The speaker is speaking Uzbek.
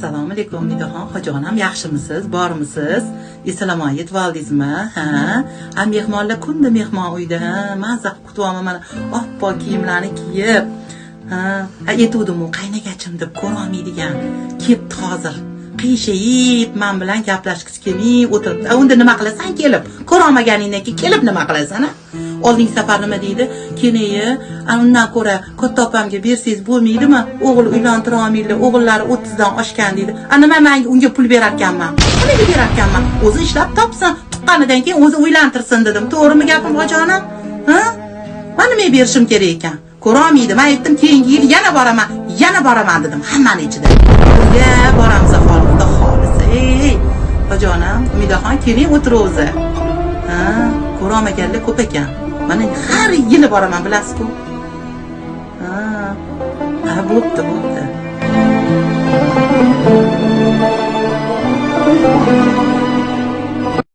Assalomu alaykum Umidaxon hojixonam, yaxshimisiz, bormisiz? Esalomon yetib oldingizmi? Ha, mehmonlar kunda mehmon uyda, maza kutyapman mana oppoq kiyimlarni kiyib. Ha, aytuvdim u qaynagachim deb ko'rolmaydigan. Kelibdi hozir. Qiyshayib men bilan gaplashgisi kelmay o'tiribdi. Unda nima qilasan kelib? Ko'rolmaganingdan keyin kelib nima qilasan, ha? Oldingi safar nima deydi? Keyin undan ko'ra katta opamga bersangiz bo'lmaydimi? O'g'il uylantira olmaydi, o'g'illari 30 dan oshgan deydi. Nima men unga pul berarkanman? Nimaga berarkanman? O'zi ishlab topsin, tuqqanidan keyin o'zi uylantirsin dedim. To'g'rimi gapim hojonim? Ha? Men nima berishim kerak ekan? Ko'rolmaydi. Men aytdim, keyingi yil yana boraman dedim. Hammani ichida. Birga boramiz Xudo xolisa. Ey, hojonim, Umidaxon keling o'tir o'zi. Ha, ko'rolmaganlar ko'p ekan. Mana har yili boraman, bilasiz-ku. Ha, bo'pti.